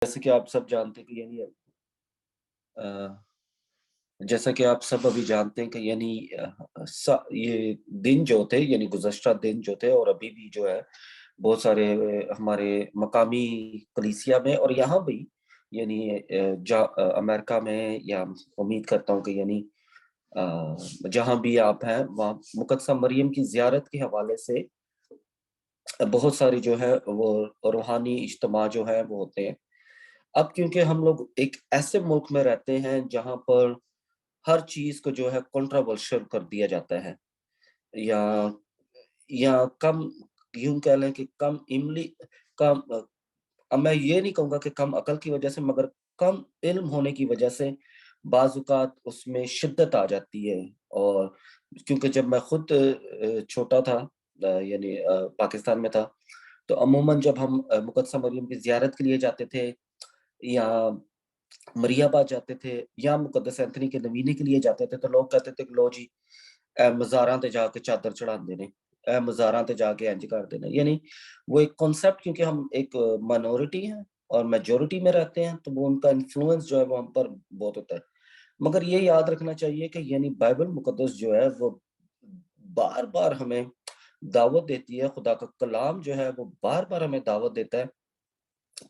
جیسے کہ آپ سب جانتے ہیں کہ جیسا کہ آپ سب ابھی جانتے ہیں کہ یہ دن جو تھے گزشتہ دن جو تھے اور ابھی بھی جو ہے بہت سارے ہمارے مقامی کلیسیا میں اور یہاں بھی امریکہ میں، یا امید کرتا ہوں کہ جہاں بھی آپ ہیں وہاں مقدسہ مریم کی زیارت کے حوالے سے بہت ساری جو ہے وہ روحانی اجتماع جو ہے وہ ہوتے ہیں۔ اب کیونکہ ہم لوگ ایک ایسے ملک میں رہتے ہیں جہاں پر ہر چیز کو جو ہے کنٹروورشل کر دیا جاتا ہے، یا کم یوں کہہ لیں کہ کم اب میں یہ نہیں کہوں گا کہ کم عقل کی وجہ سے، مگر کم علم ہونے کی وجہ سے بعض اوقات اس میں شدت آ جاتی ہے۔ اور کیونکہ جب میں خود چھوٹا تھا، پاکستان میں تھا، تو عموماً جب ہم مقدسہ مریم کی زیارت کے لیے جاتے تھے، یا مریم آباد جاتے تھے، یا مقدس اینتھنی کے نوینے کے لیے جاتے تھے، تو لوگ کہتے تھے کہ لو جی اے مزاراں تے جا کے چادر چڑھا دینے، اے مزاراں تے جا کے انج کر دینے۔ وہ ایک کنسپٹ، کیونکہ ہم ایک مائنورٹی ہیں اور میجورٹی میں رہتے ہیں، تو وہ ان کا انفلوئنس جو ہے وہ ہم پر بہت ہوتا ہے۔ مگر یہ یاد رکھنا چاہیے کہ بائبل مقدس جو ہے وہ بار بار ہمیں دعوت دیتی ہے، خدا کا کلام جو ہے وہ بار بار ہمیں دعوت دیتا ہے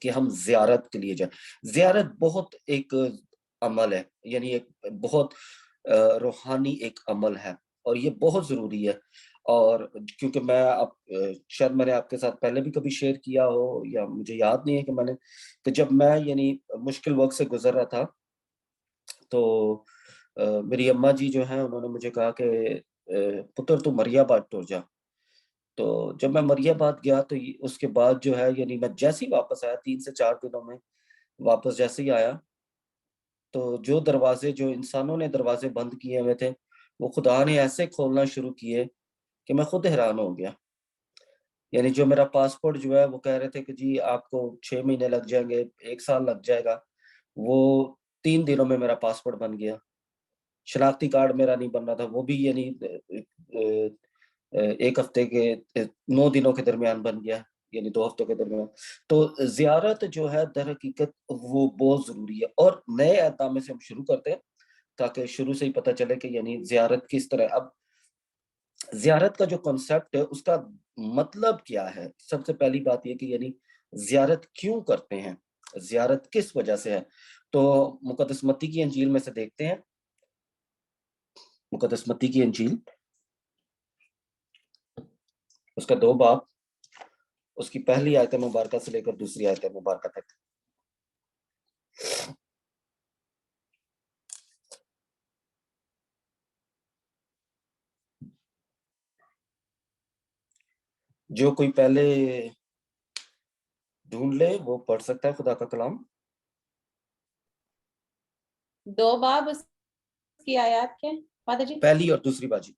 کہ ہم زیارت کے لیے جائیں۔ زیارت بہت ایک عمل ہے، ایک بہت روحانی ایک عمل ہے، اور یہ بہت ضروری ہے۔ اور کیونکہ شاید میں نے آپ کے ساتھ پہلے بھی کبھی شیئر کیا ہو، یا مجھے یاد نہیں ہے کہ جب میں مشکل وقت سے گزر رہا تھا، تو میری اماں جی جو ہیں انہوں نے مجھے کہا کہ پتر تو مریم آباد ٹر جا۔ تو جب میں مریم آباد گیا تو اس کے بعد جو ہے میں جیسے ہی واپس آیا، 3 سے 4 دنوں میں واپس جیسے ہی آیا، تو جو انسانوں نے دروازے بند کیے ہوئے تھے، وہ خدا نے ایسے کھولنا شروع کیے کہ میں خود حیران ہو گیا۔ جو میرا پاسپورٹ جو ہے وہ کہہ رہے تھے کہ جی آپ کو 6 مہینے لگ جائیں گے، 1 سال لگ جائے گا، وہ 3 دنوں میں میرا پاسپورٹ بن گیا۔ شناختی کارڈ میرا نہیں بن رہا تھا، وہ بھی 1 ہفتے کے 9 دنوں کے درمیان بن گیا، 2 ہفتوں کے درمیان۔ تو زیارت جو ہے در حقیقت وہ بہت ضروری ہے، اور نئے اہداف میں سے ہم شروع کرتے ہیں تاکہ شروع سے ہی پتہ چلے کہ زیارت کس طرح۔ اب زیارت کا جو کنسپٹ ہے اس کا مطلب کیا ہے؟ سب سے پہلی بات یہ کہ زیارت کیوں کرتے ہیں، زیارت کس وجہ سے ہے؟ تو مقدس متی کی انجیل میں سے دیکھتے ہیں، مقدس متی کی انجیل اس کا 2 باب، اس کی پہلی آیت مبارکہ سے لے کر دوسری آیت مبارکہ تک۔ جو کوئی پہلے ڈھونڈ لے وہ پڑھ سکتا ہے خدا کا کلام۔ 2 باب اس کی آیات کے فادر جی، پہلی اور دوسری باجی۔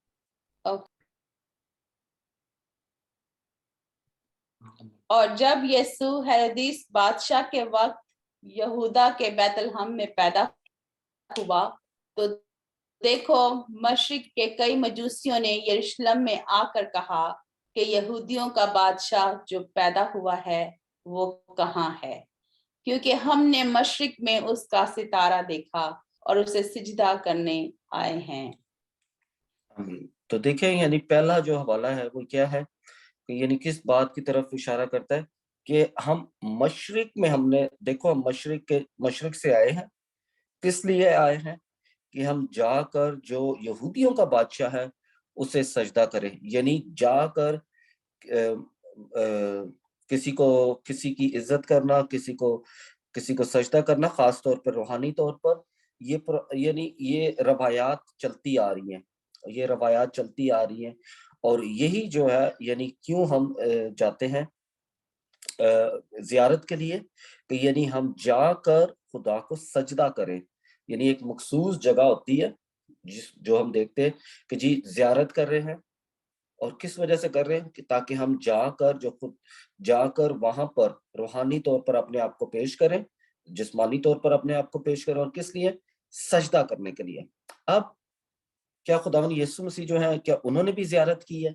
اور جب یسوع ہیرودیس بادشاہ کے وقت یہودا کے بیت الحم میں پیدا ہوا، تو دیکھو مشرق کے کئی مجوسیوں نے یروشلم میں آ کر کہا کہ یہودیوں کا بادشاہ جو پیدا ہوا ہے وہ کہاں ہے، کیونکہ ہم نے مشرق میں اس کا ستارہ دیکھا اور اسے سجدہ کرنے آئے ہیں۔ تو دیکھیں پہلا جو حوالہ ہے وہ کیا ہے کہ کس بات کی طرف اشارہ کرتا ہے کہ ہم مشرق میں، ہم نے دیکھو ہم مشرق سے آئے ہیں۔ کس لیے آئے ہیں؟ کہ ہم جا کر جو یہودیوں کا بادشاہ ہے اسے سجدہ کریں، جا کر کسی کی عزت کرنا، کسی کو سجدہ کرنا، خاص طور پر روحانی طور پر۔ یہ روایات چلتی آ رہی ہیں، اور یہی جو ہے کیوں ہم جاتے ہیں زیارت کے لیے، کہ ہم جا کر خدا کو سجدہ کریں۔ ایک مخصوص جگہ ہوتی ہے جو ہم دیکھتے ہیں کہ جی زیارت کر رہے ہیں، اور کس وجہ سے کر رہے ہیں؟ کہ تاکہ ہم جا کر وہاں پر روحانی طور پر اپنے آپ کو پیش کریں، جسمانی طور پر اپنے آپ کو پیش کریں، اور کس لیے؟ سجدہ کرنے کے لیے۔ اب کیا خداوند یسوع مسیح جو ہیں، کیا انہوں نے بھی زیارت کی ہے؟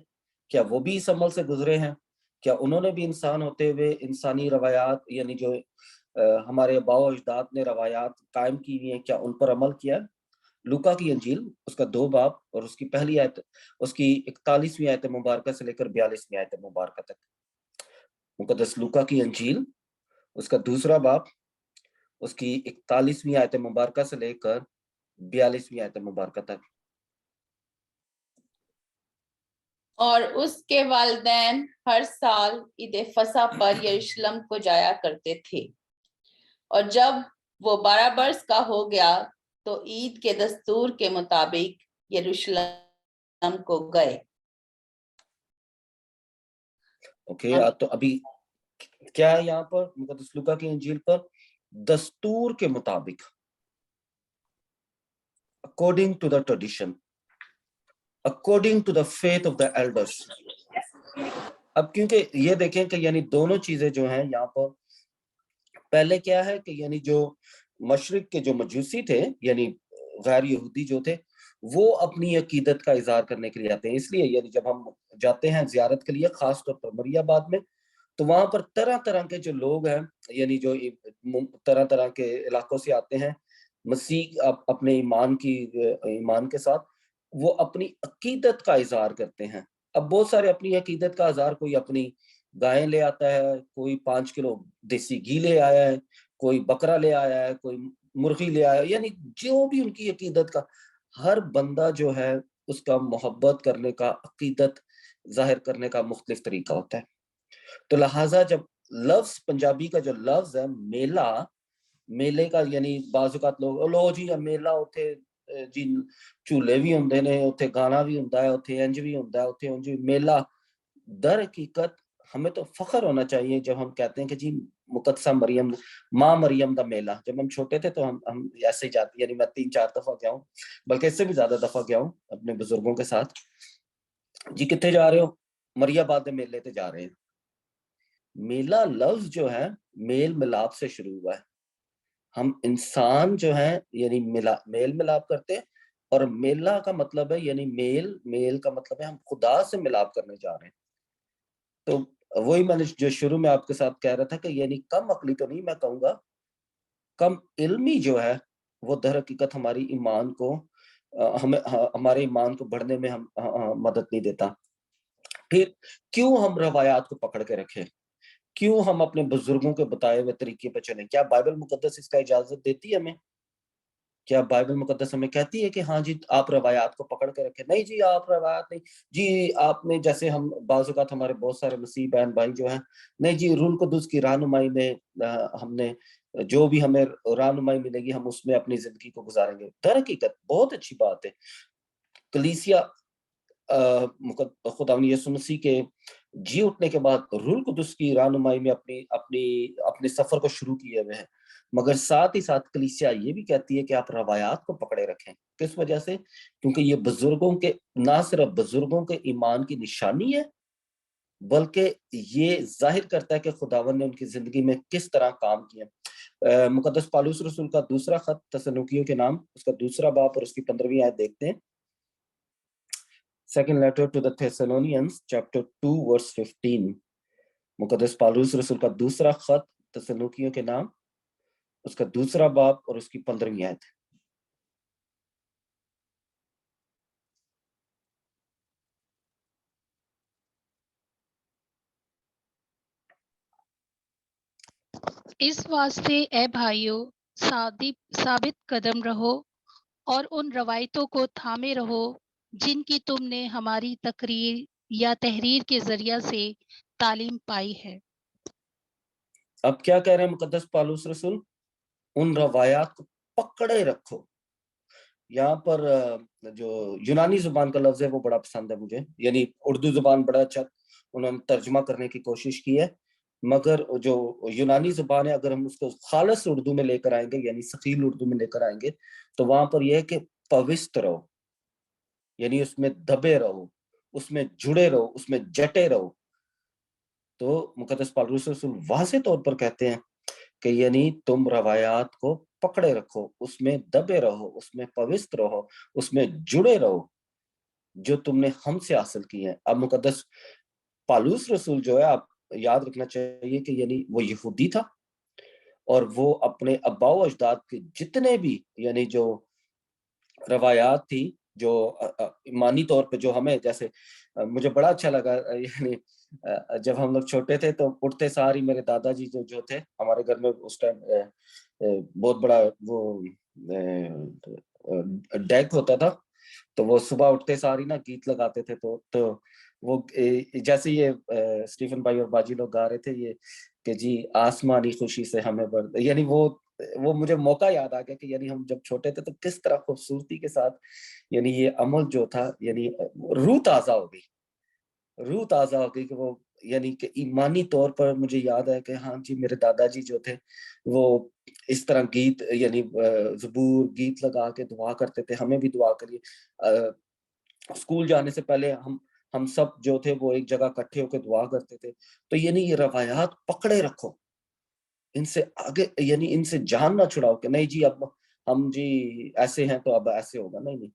کیا وہ بھی اس عمل سے گزرے ہیں؟ کیا انہوں نے بھی انسان ہوتے ہوئے انسانی روایات جو ہمارے آباء و اجداد نے روایات قائم کی ہوئی ہیں، کیا ان پر عمل کیا؟ لوکا کی انجیل اس کا 2 باب اور اس کی پہلی آیت، اس کی 41ویں آیت مبارکہ سے لے کر 42ویں آیت مبارکہ تک. مقدس لوکا کی انجیل اس کا 2 باب، اس کی 41ویں آیت مبارکہ سے لے کر 42ویں آیت مبارکہ تک. اور اس کے والدین ہر سال عید فصح پر یروشلم کو جایا کرتے تھے، اور جب وہ 12 برس کا ہو گیا تو عید کے دستور کے مطابق یروشلم کو گئے. اوکے، تو ابھی کیا ہے یہاں پر مقدس لوکا کی انجیل پر؟ دستور کے مطابق، according to the tradition, according to the faith of the elders. اب کیونکہ یہ دیکھیں کہ یعنی دونوں چیزیں جو ہیں یہاں پر، پہلے کیا ہے کہ یعنی جو مشرق کے جو مجوسی تھے، یعنی غیر یہودی جو تھے، وہ اپنی عقیدت کا اظہار کرنے کے لیے آتے ہیں. اس لیے یعنی جب ہم جاتے ہیں زیارت کے لیے، خاص طور پر مریم آباد میں، تو وہاں پر طرح طرح کے جو لوگ ہیں، یعنی جو طرح طرح کے علاقوں سے آتے ہیں، مسیح اپنے ایمان کے ساتھ وہ اپنی عقیدت کا اظہار کرتے ہیں. اب بہت سارے اپنی عقیدت کا اظہار، کوئی اپنی گائیں لے آتا ہے، کوئی 5 کلو دیسی گھی لے آیا ہے، کوئی بکرا لے آیا ہے، کوئی مرغی لے آیا ہے، یعنی جو بھی ان کی عقیدت کا، ہر بندہ جو ہے اس کا محبت کرنے کا، عقیدت ظاہر کرنے کا مختلف طریقہ ہوتا ہے. تو لہٰذا جب لفظ پنجابی کا جو لفظ ہے میلہ، میلے کا یعنی بعض اوقات لوگ جی میلہ اتھے جی جھولے بھی ہوندے نے، اتھے گانا بھی ہوندا ہے، اتھے انج بھی ہوندا ہے، اتھے انج میلہ. در حقیقت ہمیں تو فخر ہونا چاہیے جب ہم کہتے ہیں کہ جی مقدسہ مریم، ماں مریم دا میلہ. جب ہم چھوٹے تھے تو ہم ایسے ہی جاتے، یعنی میں 3-4 دفعہ گیا ہوں، بلکہ اس سے بھی زیادہ دفعہ گیا ہوں اپنے بزرگوں کے ساتھ. جی کتنے جا رہے ہو؟ مریم آباد میلے تے جا رہے ہیں. میلہ لفظ جو ہے میل ملاپ سے شروع ہوا ہے. ہم انسان جو ہیں یعنی میل ملاپ کرتے ہیں، اور میلہ کا مطلب ہے یعنی میل کا مطلب ہے ہم خدا سے ملاپ کرنے جا رہے ہیں. تو وہی میں نے جو شروع میں آپ کے ساتھ کہہ رہا تھا کہ یعنی کم عقلی تو نہیں، میں کہوں گا کم علمی جو ہے وہ در حقیقت ہماری ایمان کو، ہمارے ایمان کو بڑھنے میں ہم مدد نہیں دیتا. پھر کیوں ہم روایات کو پکڑ کے رکھیں؟ کیوں ہم اپنے بزرگوں کے بتائے ہوئے طریقے پہ چلیں؟ کیا بائبل مقدس اس کا اجازت دیتی ہے ہمیں؟ کیا بائبل مقدس ہمیں کہتی ہے کہ ہاں جی آپ روایات کو پکڑ کے رکھیں؟ نہیں جی آپ روایات نہیں جی، آپ نے جیسے ہم بعض اوقات ہمارے بہت سارے مسیح بہن بھائی جو ہیں، نہیں جی روح القدس کی رہنمائی میں ہم نے جو بھی ہمیں رہنمائی ملے گی ہم اس میں اپنی زندگی کو گزاریں گے. در حقیقت بہت اچھی بات ہے. کلیسیا خداوند یسوع مسیح کے جی اٹھنے کے بعد روح القدس کی رہنمائی میں اپنے سفر کو شروع کیے ہوئے ہیں، مگر ساتھ ہی ساتھ کلیسیا یہ بھی کہتی ہے کہ آپ روایات کو پکڑے رکھیں. کس وجہ سے؟ کیونکہ یہ بزرگوں کے، نہ صرف بزرگوں کے ایمان کی نشانی ہے، بلکہ یہ ظاہر کرتا ہے کہ خداوند نے ان کی زندگی میں کس طرح کام کیا. مقدس پالوس رسول کا دوسرا خط تسلونیکیوں کے نام، اس کا 2 باب اور اس کی 15ویں آیت دیکھتے ہیں. Second letter to the Thessalonians, chapter 2, verse 15. مقدس پالوس رسول کا دوسرا خط تسلونیکیوں کے نام، اس کا 2 باب اور اس کی 15ویں آیت. اس واسطے اے بھائیو ثابت قدم رہو اور ان روایتوں کو تھامے رہو جن کی تم نے ہماری تقریر یا تحریر کے ذریعہ سے تعلیم پائی ہے. اب کیا کہہ رہے ہیں مقدس پالوس رسول؟ ان روایات کو پکڑے رکھو. یہاں پر جو یونانی زبان کا لفظ ہے وہ بڑا پسند ہے مجھے، یعنی اردو زبان بڑا اچھا انہوں نے ترجمہ کرنے کی کوشش کی ہے، مگر جو یونانی زبان ہے اگر ہم اس کو خالص اردو میں لے کر آئیں گے، یعنی ثقیل اردو میں لے کر آئیں گے، تو وہاں پر یہ ہے کہ پوست رہو، یعنی اس میں دبے رہو، اس میں جڑے رہو، اس میں جٹے رہو. تو مقدس پالوس رسول واضح طور پر کہتے ہیں کہ یعنی تم روایات کو پکڑے رکھو، اس میں دبے رہو، اس میں پوست رہو، اس میں جڑے رہو جو تم نے ہم سے حاصل کی ہے. اب مقدس پالوس رسول جو ہے، آپ یاد رکھنا چاہیے کہ یعنی وہ یہودی تھا، اور وہ اپنے ابا و اجداد کے جتنے بھی یعنی جو روایات تھی جو ایمانی طور پہ جو ہمیں جیسے مجھے بڑا اچھا لگا یعنی جب ہم لوگ چھوٹے تھے تو اٹھتے ساری میرے دادا جی جو تھے ہمارے گھر میں اس ٹائم بہت بڑا وہ ڈیک ہوتا تھا تو وہ صبح اٹھتے ساری نا گیت لگاتے تھے تو وہ جیسے یہ اسٹیفن بھائی اور باجی لوگ گا رہے تھے یہ کہ جی آسمانی خوشی سے ہمیں یعنی وہ مجھے موقع یاد آ گیا کہ یعنی ہم جب چھوٹے تھے تو کس طرح خوبصورتی کے ساتھ یعنی یہ عمل جو تھا یعنی روح تازہ ہو گئی کہ وہ یعنی کہ ایمانی طور پر مجھے یاد ہے کہ ہاں جی میرے دادا جی جو تھے وہ اس طرح گیت یعنی زبور گیت لگا کے دعا کرتے تھے ہمیں بھی دعا کریے. اسکول جانے سے پہلے ہم سب جو تھے وہ ایک جگہ اکٹھے ہو کے دعا کرتے تھے. تو یعنی یہ روایات پکڑے رکھو, ان سے آگے یعنی ان سے جان نہ چھڑاؤ کہ نہیں جی اب ہم جی ایسے ہیں تو اب ایسے ہوگا. نہیں.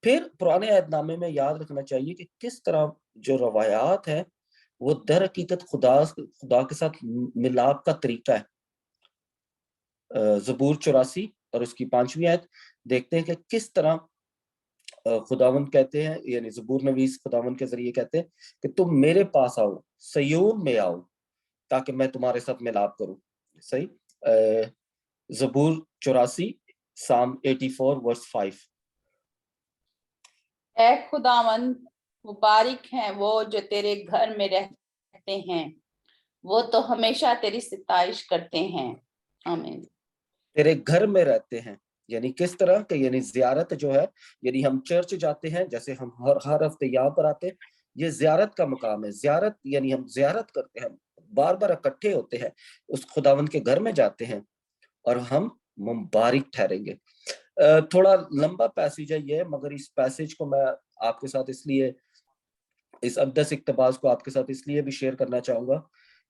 پھر پرانے عہد نامے میں یاد رکھنا چاہیے کہ کس طرح جو روایات ہے وہ در حقیقت خدا کے ساتھ ملاپ کا طریقہ ہے. زبور 84 اور اس کی 5ویں آیت دیکھتے ہیں کہ کس طرح خداوند کہتے ہیں یعنی زبور نویس خداوند کے ذریعے کہتے ہیں کہ تم میرے پاس آؤ, سیون میں آؤ تاکہ میں تمہارے ساتھ ملاپ کروں. صحیح. زبور 84 Psalm 84 verse 5. اے خداوند مبارک ہیں وہ جو تیرے گھر میں رہتے ہیں, وہ تو ہمیشہ تیری ستائش کرتے ہیں. آمین. تیرے گھر میں رہتے ہیں یعنی کس طرح کہ یعنی زیارت جو ہے یعنی ہم چرچ جاتے ہیں جیسے ہم ہر ہفتے یہاں پر آتے ہیں, یہ زیارت کا مقام ہے. زیارت یعنی ہم زیارت کرتے ہیں, بار بار اکٹھے ہوتے ہیں, اس خداوند کے گھر میں جاتے ہیں اور ہم مبارک ٹھہریں گے. تھوڑا لمبا پیسیج ہے یہ, مگر اس پیسیج کو میں آپ کے ساتھ اس لیے اس اقدس اقتباس کو آپ کے ساتھ اس لیے بھی شیئر کرنا چاہوں گا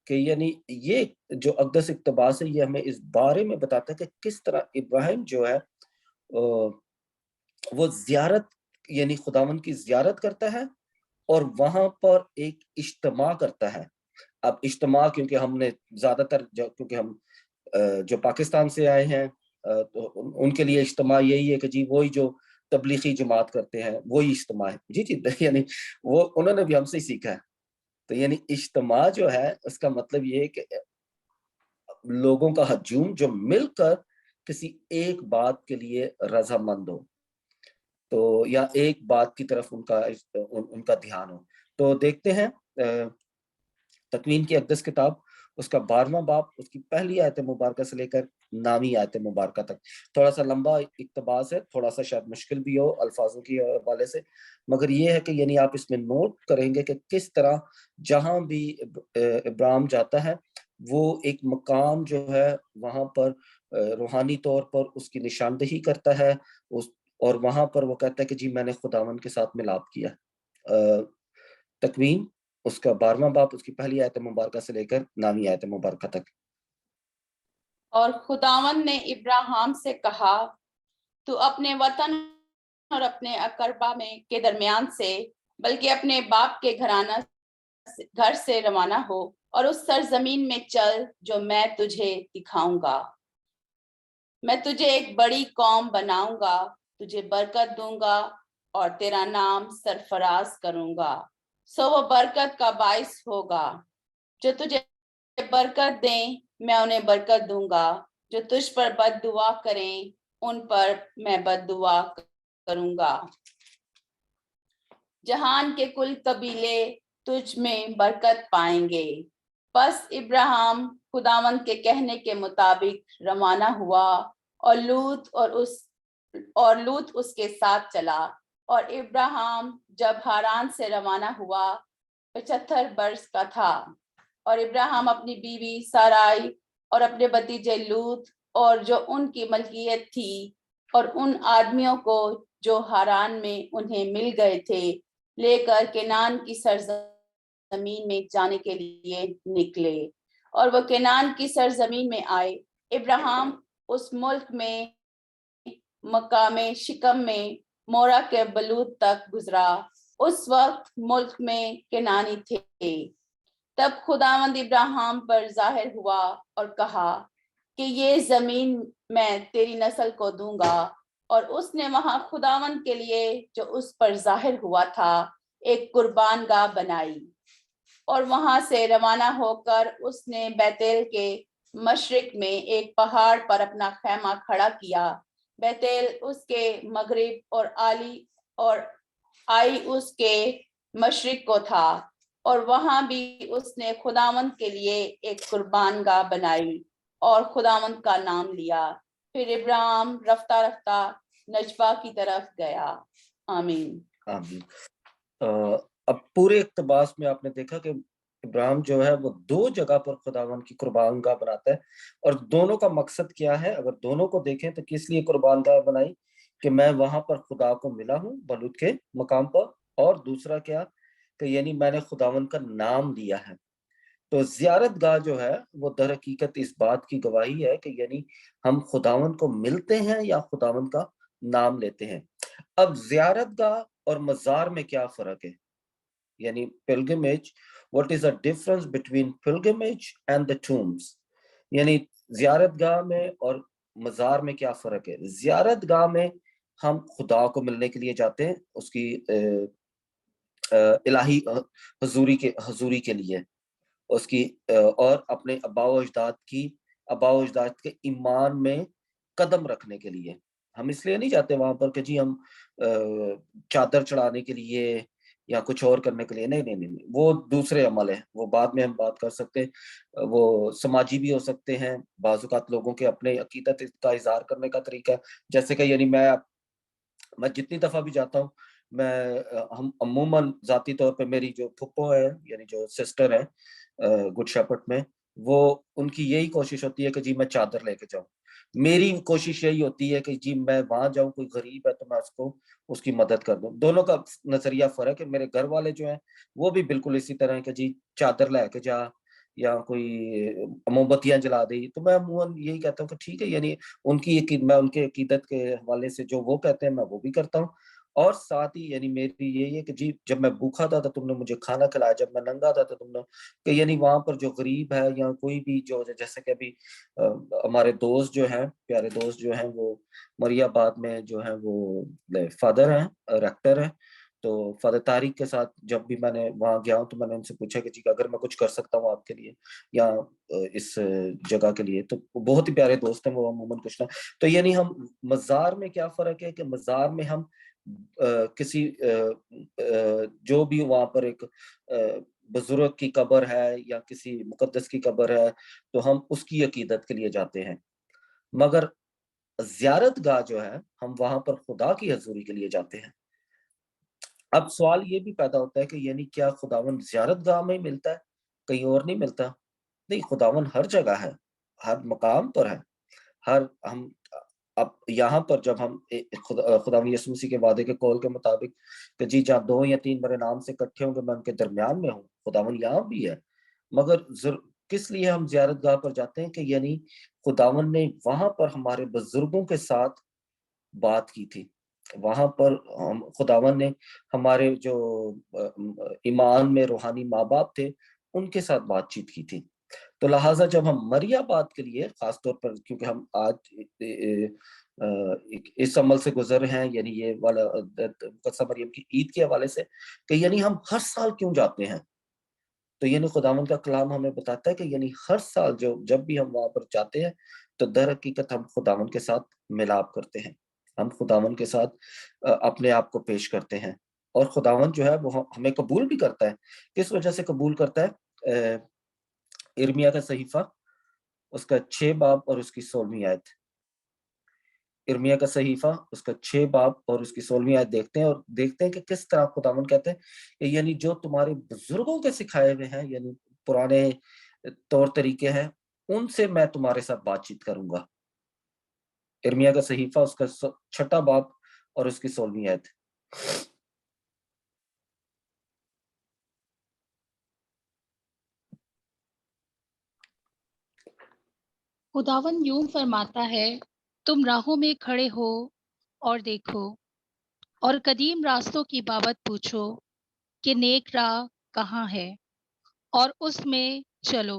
کہ یعنی یہ جو اقدس اقتباس ہے یہ ہمیں اس بارے میں بتاتا ہے کہ کس طرح ابراہیم جو ہے وہ زیارت یعنی خداوند کی زیارت کرتا ہے اور وہاں پر ایک اجتماع کرتا ہے. اب اجتماع کیونکہ ہم نے زیادہ تر کیونکہ ہم جو پاکستان سے آئے ہیں تو ان کے لیے اجتماع یہی ہے کہ جی وہی جو تبلیغی جماعت کرتے ہیں وہی اجتماع ہے. جی یعنی وہ انہوں نے بھی ہم سے ہی سیکھا ہے. تو یعنی اجتماع جو ہے اس کا مطلب یہ ہے کہ لوگوں کا ہجوم جو مل کر کسی ایک بات کے لیے رضامند ہو, تو یا ایک بات کی طرف ان کا دھیان ہو. تو دیکھتے ہیں تکوین کی اقدس کتاب اس کا 12واں باب اس کی پہلی آیت مبارکہ سے لے کر 9ویں آیت مبارکہ تک. تھوڑا سا لمبا اقتباس ہے, تھوڑا سا شاید مشکل بھی ہو الفاظوں کی حوالے سے, مگر یہ ہے کہ یعنی آپ اس میں نوٹ کریں گے کہ کس طرح جہاں بھی ابراہیم جاتا ہے وہ ایک مقام جو ہے وہاں پر روحانی طور پر اس کی نشاندہی کرتا ہے اور وہاں پر وہ کہتا ہے کہ جی میں نے خداوند کے ساتھ ملاپ کیا. تکوین اس کا 12واں باب اس کی پہلی آیت مبارکہ سے لے کر 9ویں آیت مبارکہ تک. اور خداوند نے ابراہیم سے کہا, تو اپنے وطن اور اپنے اقربا کے درمیان سے بلکہ اپنے باپ کے گھر سے روانہ ہو اور اس سرزمین میں چل جو میں تجھے دکھاؤں گا. میں تجھے ایک بڑی قوم بناؤں گا, تجھے برکت دوں گا اور تیرا نام سرفراز کروں گا. سو وہ برکت کا باعث ہوگا. جو تجھے برکت دیں میں انہیں برکت دوں گا, جو تجھ پر بد دعا کریں ان پر میں بد دعا کروں گا. جہان کے کل قبیلے تجھ میں برکت پائیں گے. پس ابراہیم خداوند کے کہنے کے مطابق روانہ ہوا اور لوط اس کے ساتھ چلا. اور ابراہیم جب ہاران سے روانہ ہوا 75 برس کا تھا. اور ابراہیم اپنی بیوی سارائی اور اپنے بھتیجے لوط اور جو ان کی ملکیت تھی اور ان آدمیوں کو جو ہاران میں انہیں مل گئے تھے لے کر کنعان کی سرزمین میں جانے کے لیے نکلے. اور وہ کنعان کی سرزمین میں آئے. ابراہیم اس ملک میں مقام شکم میں مورا کے بلوت تک گزرا. اس وقت ملک میں کنعانی تھے. تب خداوند ابراہیم پر ظاہر ہوا اور کہا, کہ یہ زمین میں تیری نسل کو دوں گا. اور اس نے وہاں خداوند کے لیے جو اس پر ظاہر ہوا تھا ایک قربان گاہ بنائی. اور وہاں سے روانہ ہو کر اس نے بیتیل کے مشرق میں ایک پہاڑ پر اپنا خیمہ کھڑا کیا. بیتیل اس کے مغرب اور آئی اس کے مشرق کو تھا. اور وہاں بھی اس نے خداوند کے لیے ایک قربان گاہ بنائی اور خداوند کا نام لیا. پھر ابراہیم رفتہ رفتہ نجبہ کی طرف گیا. آمین. آمین. اب پورے اقتباس میں آپ نے دیکھا کہ ابراہیم جو ہے وہ 2 جگہ پر خداوند کی قربان گاہ بناتا ہے, اور دونوں کا مقصد کیا ہے؟ اگر دونوں کو دیکھیں تو کس لیے قربان گاہ بنائی؟ کہ میں وہاں پر خدا کو ملا ہوں بلوت کے مقام پر, اور دوسرا کیا کہ یعنی میں نے خداوند کا نام لیا ہے. تو زیارت گاہ جو ہے وہ در حقیقت اس بات کی گواہی ہے کہ یعنی ہم خداوند کو ملتے ہیں یا خداوند کا نام لیتے ہیں. اب زیارت گاہ اور مزار میں کیا فرق ہے؟ یعنی pilgrimage, what is the difference between pilgrimage and the tombs؟ یعنی زیارت گاہ میں اور مزار میں کیا فرق ہے؟ زیارت گاہ میں ہم خدا کو ملنے کے لیے جاتے ہیں, اس کی الہی حضوری کے لیے, اس کی اور اپنے آباء و اجداد کے ایمان میں قدم رکھنے کے لیے. ہم اس لیے نہیں جاتے وہاں پر کہ جی ہم چادر چڑھانے کے لیے یا کچھ اور کرنے کے لیے. نہیں, وہ دوسرے عمل ہیں, وہ بعد میں ہم بات کر سکتے ہیں. وہ سماجی بھی ہو سکتے ہیں, بعض اوقات لوگوں کے اپنے عقیدت کا اظہار کرنے کا طریقہ ہے. جیسے کہ یعنی میں جتنی دفعہ بھی جاتا ہوں, ہم عموماً ذاتی طور پہ میری جو پھپھو ہے یعنی جو سسٹر ہے گڈ شیپرڈ میں, وہ ان کی یہی کوشش ہوتی ہے کہ جی میں چادر لے کے جاؤں. میری کوشش یہی ہوتی ہے کہ جی میں وہاں جاؤں, کوئی غریب ہے تو میں اس کی مدد کر دوں. دونوں کا نظریہ فرق ہے. میرے گھر والے جو ہیں وہ بھی بالکل اسی طرح کہ جی چادر لے کے جا یا کوئی مومبتیاں جلا دی, تو میں عموماً یہی کہتا ہوں کہ ٹھیک ہے, یعنی میں ان کے عقیدت کے حوالے سے جو وہ کہتے ہیں میں وہ بھی کرتا ہوں. اور ساتھ ہی یعنی میری یہی ہے کہ جی جب میں بھوکا تھا تو تم نے مجھے کھانا کھلایا, جب میں ننگا تھا تو تم نے, کہ یعنی وہاں پر جو غریب ہے یا کوئی بھی جو جیسے کہ ابھی ہمارے دوست جو ہیں, پیارے دوست جو ہیں, وہ مری آباد میں جو ہیں وہ فادر ہیں, ریکٹر ہیں. تو فادر طارق کے ساتھ جب بھی میں نے وہاں گیا ہوں تو میں نے ان سے پوچھا کہ جی اگر میں کچھ کر سکتا ہوں آپ کے لیے یا اس جگہ کے لیے, تو بہت ہی پیارے دوست ہیں وہ عموماً کچھ نہ. تو یعنی ہم مزار میں کیا فرق ہے کہ مزار میں ہم کسی جو بھی وہاں پر ایک بزرگ کی قبر ہے یا کسی مقدس کی قبر ہے تو ہم اس کی عقیدت کے لیے جاتے ہیں. مگر زیارت گاہ جو ہے ہم وہاں پر خدا کی حضوری کے لیے جاتے ہیں. اب سوال یہ بھی پیدا ہوتا ہے کہ یعنی کیا خداوند زیارت گاہ میں ملتا ہے, کہیں اور نہیں ملتا؟ نہیں, خداوند ہر جگہ ہے, ہر مقام پر ہے. ہم اب یہاں پر جب ہم خداوند یسوع مسیح کے وعدے کے قول کے مطابق کہ جی جہاں 2 یا 3 میرے نام سے اکٹھے ہوں گے میں ان کے درمیان میں ہوں, خداوند یہاں بھی ہے. مگر کس لیے ہم زیارت گاہ پر جاتے ہیں کہ یعنی خداوند نے وہاں پر ہمارے بزرگوں کے ساتھ بات کی تھی, وہاں پر خداوند نے ہمارے جو ایمان میں روحانی ماں باپ تھے ان کے ساتھ بات چیت کی تھی. تو لہٰذا جب ہم مریم بات کے لیے خاص طور پر, کیونکہ ہم آج اس عمل سے گزر ہیں یعنی یہ والا مقدسہ مریم کی عید کے حوالے سے کہ یعنی ہم ہر سال کیوں جاتے ہیں, تو یعنی خداوند کا کلام ہمیں بتاتا ہے کہ یعنی ہر سال جب بھی ہم وہاں پر جاتے ہیں تو در حقیقت ہم خداوند کے ساتھ ملاپ کرتے ہیں, ہم خداوند کے ساتھ اپنے آپ کو پیش کرتے ہیں. اور خداوند جو ہے وہ ہمیں قبول بھی کرتا ہے. کس وجہ سے قبول کرتا ہے؟ ارمیا کا صحیفہ اس کا 6 باب اور اس کی 16ویں آیت. ارمیا کا صحیفہ اس کا 6 باب اور اس کی 16ویں آیت دیکھتے ہیں اور دیکھتے ہیں کہ کس طرح خداوند کہتے ہیں کہ یعنی جو تمہارے بزرگوں کے سکھائے ہوئے ہیں یعنی پرانے طور طریقے ہیں ان سے میں تمہارے ساتھ بات چیت کروں گا. ارمیا کا صحیفہ اس کا 6 باب اور اس کی 16ویں آیت. خداوند یوں فرماتا ہے, تم راہوں میں کھڑے ہو اور دیکھو اور قدیم راستوں کی بابت پوچھو کہ نیک راہ کہاں ہے اور اس میں چلو.